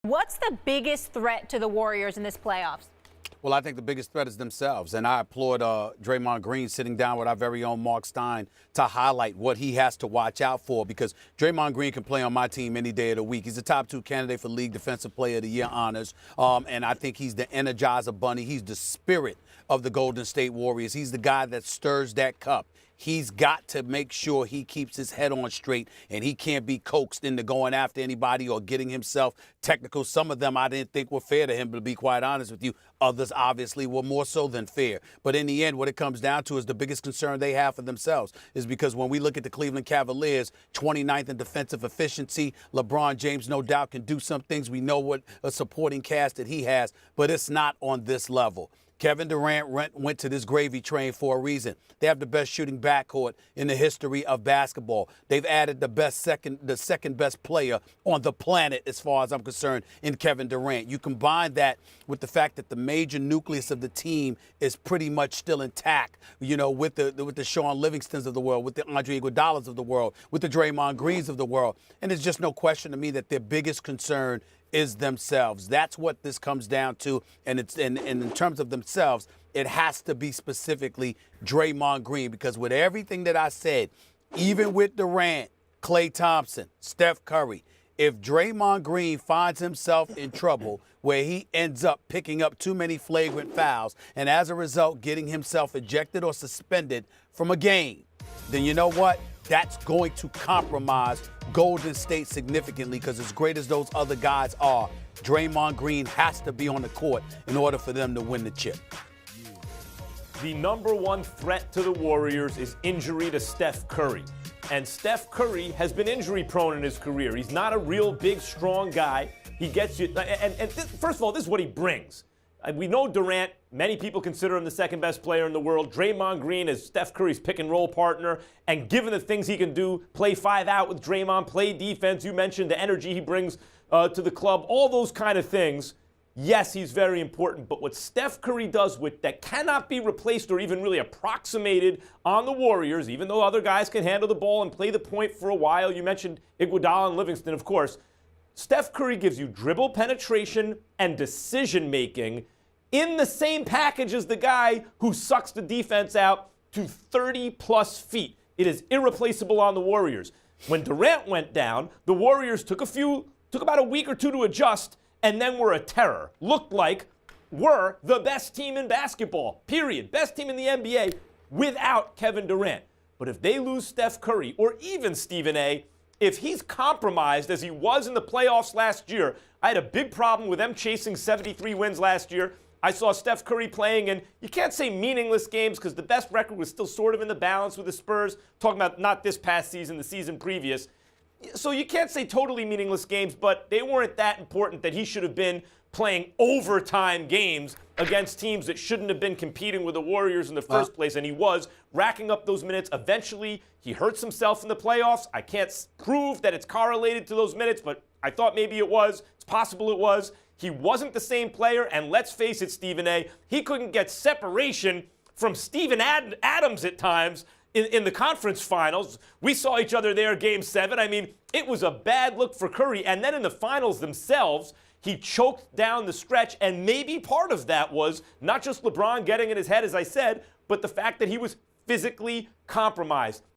What's the biggest threat to the Warriors in this playoffs? Well, I think the biggest threat is themselves, and I applaud Draymond Green sitting down with our very own Mark Stein to highlight what he has to watch out for, because Draymond Green can play on my team any day of the week. He's a top 2 candidate for League Defensive Player of the Year honors, and I think he's the Energizer Bunny. He's the spirit of the Golden State Warriors. He's the guy that stirs that cup. He's got to make sure he keeps his head on straight, and he can't be coaxed into going after anybody or getting himself technical. Some of them I didn't think were fair to him, to be quite honest with you. Others obviously were more so than fair. But in the end, what it comes down to is the biggest concern they have for themselves is because when we look at the Cleveland Cavaliers, 29th in defensive efficiency, LeBron James no doubt can do some things. We know what a supporting cast that he has, but it's not on this level. Kevin Durant went to this gravy train for a reason. They have the best shooting backcourt in the history of basketball. They've added the second best player on the planet, as far as I'm concerned, in Kevin Durant. You combine that with the fact that the major nucleus of the team is pretty much still intact, you know, with the Sean Livingstons of the world, with the Andre Iguodala's of the world, with the Draymond Greens of the world. And there's just no question to me that their biggest concern is themselves. That's what this comes down to, and in terms of themselves, it has to be specifically Draymond Green, because with everything that I said, even with Durant, Klay Thompson, Steph Curry, if Draymond Green finds himself in trouble where he ends up picking up too many flagrant fouls and as a result getting himself ejected or suspended from a game, then you know what? That's going to compromise Golden State significantly, because as great as those other guys are, Draymond Green has to be on the court in order for them to win the chip. The number one threat to the Warriors is injury to Steph Curry. And Steph Curry has been injury prone in his career. He's not a real big, strong guy. He gets you, first of all, this is what he brings. We know Durant, many people consider him the second best player in the world. Draymond Green is Steph Curry's pick and roll partner. And given the things he can do, play 5 out with Draymond, play defense, you mentioned the energy he brings to the club, all those kind of things. Yes, he's very important. But what Steph Curry does that cannot be replaced or even really approximated on the Warriors, even though other guys can handle the ball and play the point for a while. You mentioned Iguodala and Livingston, of course. Steph Curry gives you dribble penetration and decision-making in the same package as the guy who sucks the defense out to 30-plus feet. It is irreplaceable on the Warriors. When Durant went down, the Warriors took about a week or two to adjust, and then were a terror. Looked like were the best team in basketball, period. Best team in the NBA without Kevin Durant. But if they lose Steph Curry, or even Stephen A., if he's compromised as he was in the playoffs last year, I had a big problem with them chasing 73 wins last year. I saw Steph Curry playing in, you can't say meaningless games, because the best record was still sort of in the balance with the Spurs. Talking about not this past season, the season previous. So you can't say totally meaningless games, but they weren't that important that he should have been playing overtime games against teams that shouldn't have been competing with the Warriors in the first place, and he was racking up those minutes. Eventually, he hurts himself in the playoffs. I can't prove that it's correlated to those minutes, but I thought maybe it was. It's possible it was. He wasn't the same player, and let's face it, Stephen A., he couldn't get separation from Steven Adams at times in the conference finals. We saw each other there, Game 7. I mean, it was a bad look for Curry, and then in the finals themselves, he choked down the stretch, and maybe part of that was not just LeBron getting in his head, as I said, but the fact that he was physically compromised.